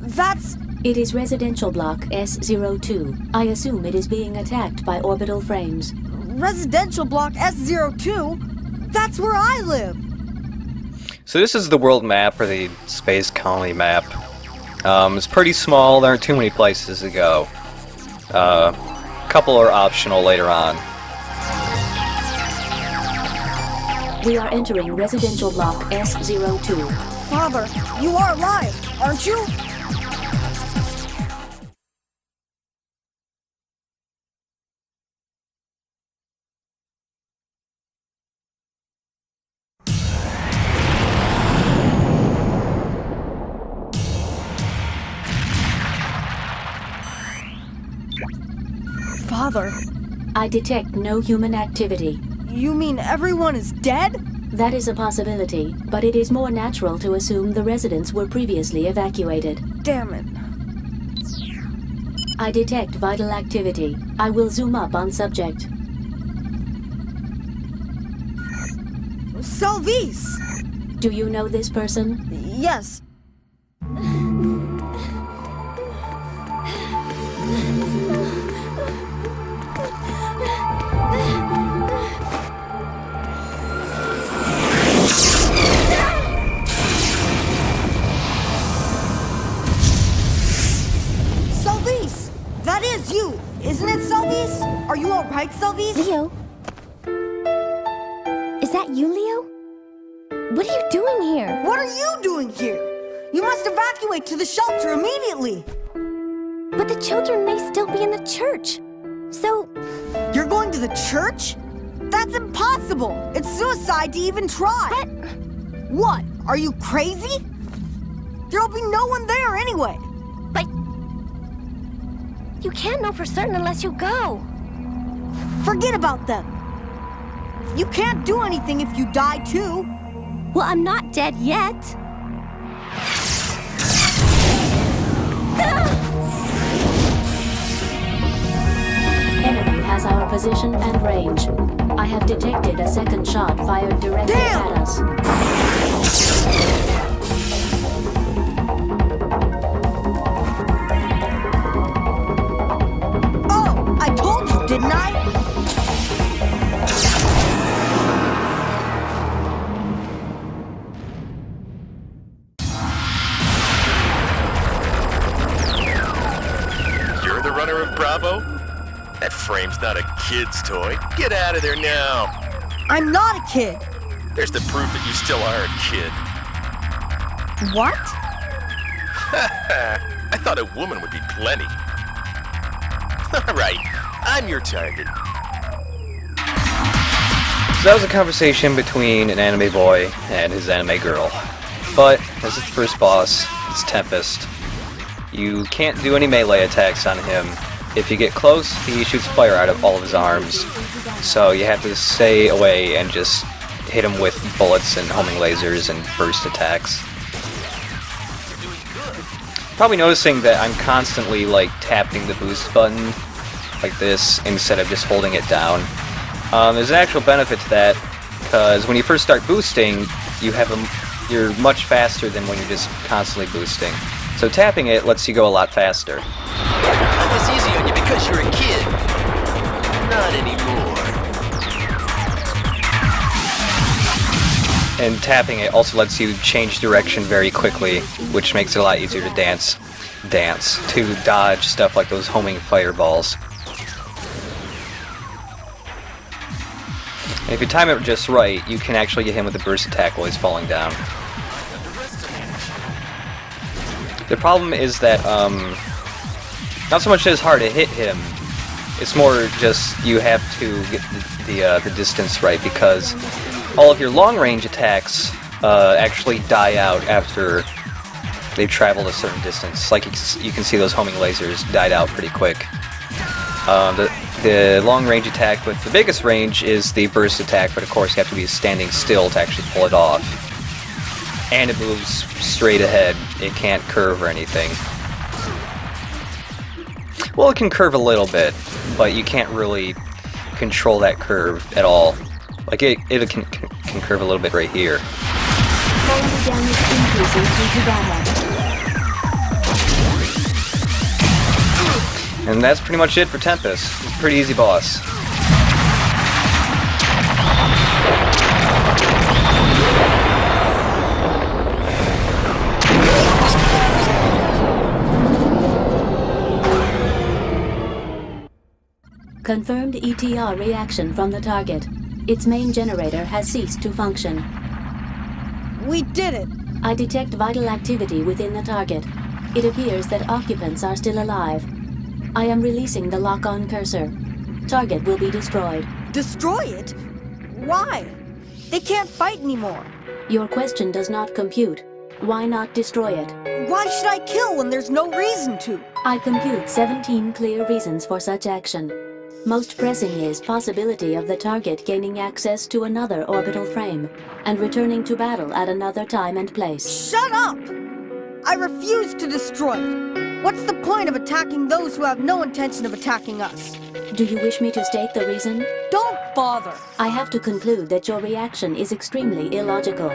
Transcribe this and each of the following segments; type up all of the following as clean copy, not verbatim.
That's... It is residential block S02. I assume it is being attacked by orbital frames. Residential block S02? That's where I live! So this is the world map, or the space colony map. It's pretty small, there aren't too many places to go. A couple are optional later on. We are entering residential block S02. Father, you are alive, aren't you? Father, I detect no human activity. you mean everyone is dead? That is a possibility, but it is more natural to assume the residents were previously evacuated. Damn it. I detect vital activity. I will zoom up on subject. CELVICE! Do you know this person? Yes. CELVICE! That is you! Isn't it, CELVICE? Are you alright, CELVICE? Leo? Is that you, Leo? What are you doing here? What are you doing here? You must evacuate to the shelter immediately! But the children may still be in the church. So, You're going to the church? That's impossible! It's suicide to even try! but What? Are you crazy? There'll be no one there anyway! you can't know for certain unless you go. Forget about them! You can't do anything if you die too! Well, I'm not dead yet. Enemy has our position and range. I have detected a second shot fired directly Damn! at us. Oh, I told you, didn't I? You're the runner of Bravo? That frame's not a kid's toy. Get out of there now. I'm not a kid! There's the proof that you still are a kid. What? I thought a woman would be plenty. All right, I'm your target. So that was a conversation between an anime boy and his anime girl. But, as its first boss, it's Tempest. You can't do any melee attacks on him. If you get close, he shoots fire out of all of his arms. So you have to stay away and just hit him with bullets and homing lasers and burst attacks. Probably noticing that I'm constantly tapping the boost button like this instead of just holding it down. There's an actual benefit to that, because when you first start boosting, you're much faster than when you're just constantly boosting. So tapping it lets you go a lot faster. It's easy on you because you're a kid. Not anymore. And tapping it also lets you change direction very quickly, which makes it a lot easier to to dodge stuff like those homing fireballs. And if you time it just right, you can actually get him with a burst attack while he's falling down. The problem is that, not so much that it's hard to hit him, it's more just you have to get the distance right, because all of your long-range attacks actually die out after they've traveled a certain distance. Like you can see those homing lasers died out pretty quick. The long-range attack with the biggest range is the burst attack, but of course you have to be standing still to actually pull it off. And it moves straight ahead. It can't curve or anything. Well, it can curve a little bit, but you can't really control that curve at all. Like it can curve a little bit right here. Fold damage increases due to data. And that's pretty much it for Tempest. He's a pretty easy boss. Confirmed ETR reaction from the target. Its main generator has ceased to function. We did it! I detect vital activity within the target. It appears that occupants are still alive. I am releasing the lock-on cursor. Target will be destroyed. Destroy it? Why? They can't fight anymore. Your question does not compute. Why not destroy it? Why should I kill when there's no reason to? I compute 17 clear reasons for such action. Most pressing is possibility of the target gaining access to another orbital frame and returning to battle at another time and place. Shut up! I refuse to destroy it. What's the point of attacking those who have no intention of attacking us? Do you wish me to state the reason? Don't bother! I have to conclude that your reaction is extremely illogical.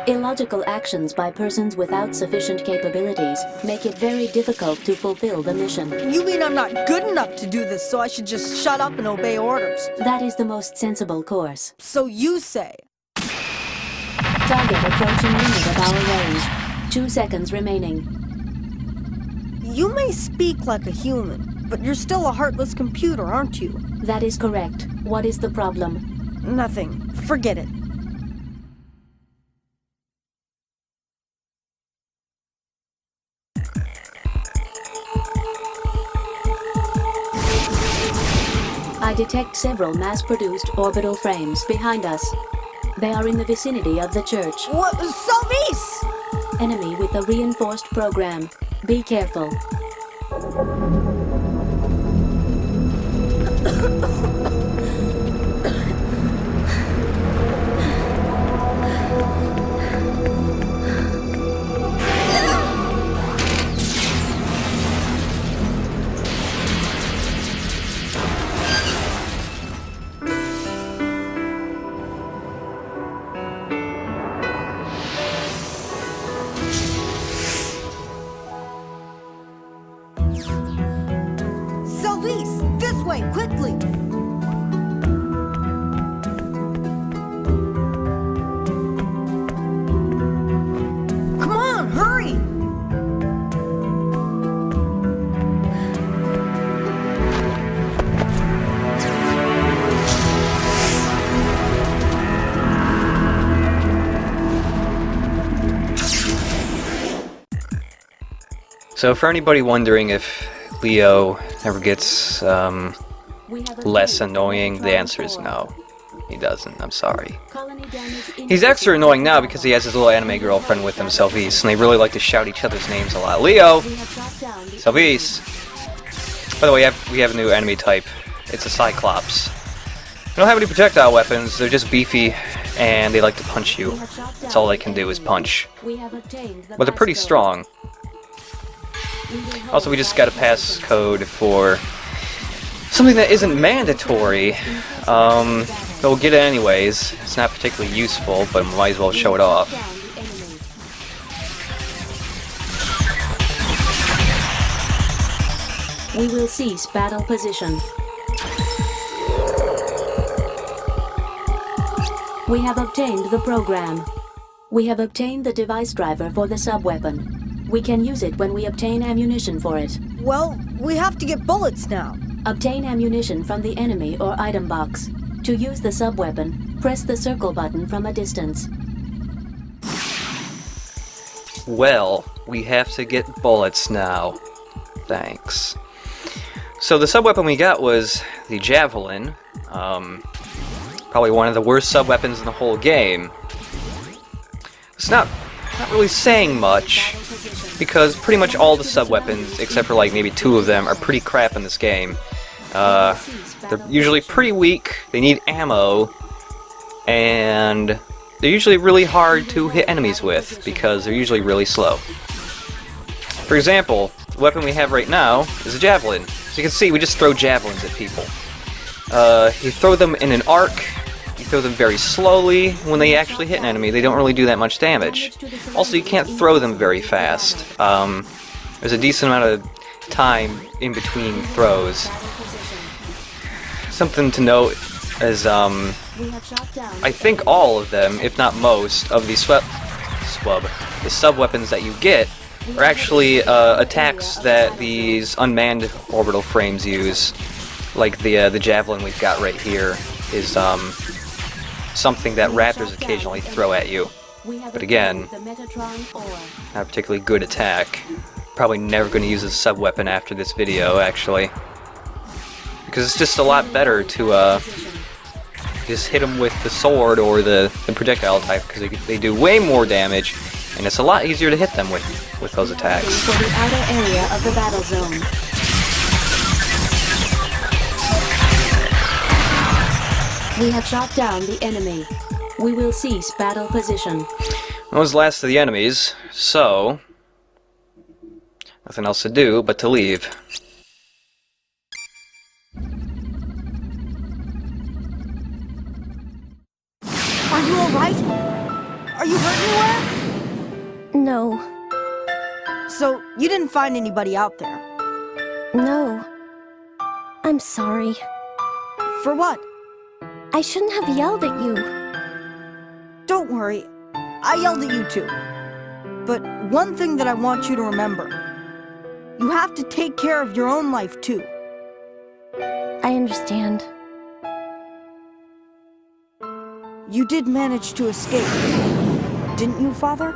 Illogical actions by persons without sufficient capabilities make it very difficult to fulfill the mission. You mean I'm not good enough to do this, so I should just shut up and obey orders? That is the most sensible course. So you say. Target approaching limit of our range. 2 seconds remaining. You may speak like a human, but you're still a heartless computer, aren't you? That is correct. What is the problem? Nothing. Forget it. I detect several mass-produced orbital frames behind us. They are in the vicinity of the church. What? CELVICE! Enemy with a reinforced program. Be careful. CELVICE! This way, quickly! Come on, hurry! So for anybody wondering if Leo ever gets less annoying, the answer is no. He doesn't, I'm sorry. He's extra annoying now because he has his little anime girlfriend with him, CELVICE, and they really like to shout each other's names a lot. Leo! CELVICE! By the way, we have a new enemy type. It's a Cyclops. They don't have any projectile weapons, they're just beefy, and they like to punch you. That's all they can do is punch. But they're pretty strong. Also, we just got a passcode for something that isn't mandatory, but we'll get it anyways. It's not particularly useful, but we might as well show it off. We will cease battle position. We have obtained the program. We have obtained the device driver for the sub-weapon. We can use it when we obtain ammunition for it. Well, we have to get bullets now. Obtain ammunition from the enemy or item box. To use the sub-weapon, press the circle button from a distance. Well, we have to get bullets now. Thanks. So the sub-weapon we got was the Javelin. Probably one of the worst sub-weapons in the whole game. It's not really saying much, because pretty much all the sub-weapons, except for like maybe 2 of them, are pretty crap in this game. They're usually pretty weak, they need ammo, and they're usually really hard to hit enemies with, because they're usually really slow. For example, the weapon we have right now is a Javelin. As you can see, we just throw javelins at people. You throw them in an arc, you throw them very slowly. When they actually hit an enemy, they don't really do that much damage. Also, you can't throw them very fast. There's a decent amount of time in between throws. Something to note is, I think all of them, if not most, of these the sub-weapons that you get are actually attacks that these unmanned orbital frames use. Like the javelin we've got right here is something that raptors occasionally throw at you. But again, not a particularly good attack. Probably never going to use a sub-weapon after this video, actually. Because it's just a lot better to just hit them with the sword or the projectile type, because they do way more damage, and it's a lot easier to hit them with those attacks. For the outer area of the battle zone. We have shot down the enemy. We will cease battle position. That was the last of the enemies, so nothing else to do but to leave. Are you alright? Are you hurt anywhere? No. So, you didn't find anybody out there? No. I'm sorry. For what? I shouldn't have yelled at you. Don't worry. I yelled at you too. But one thing that I want you to remember. You have to take care of your own life too. I understand. You did manage to escape, didn't you, Father?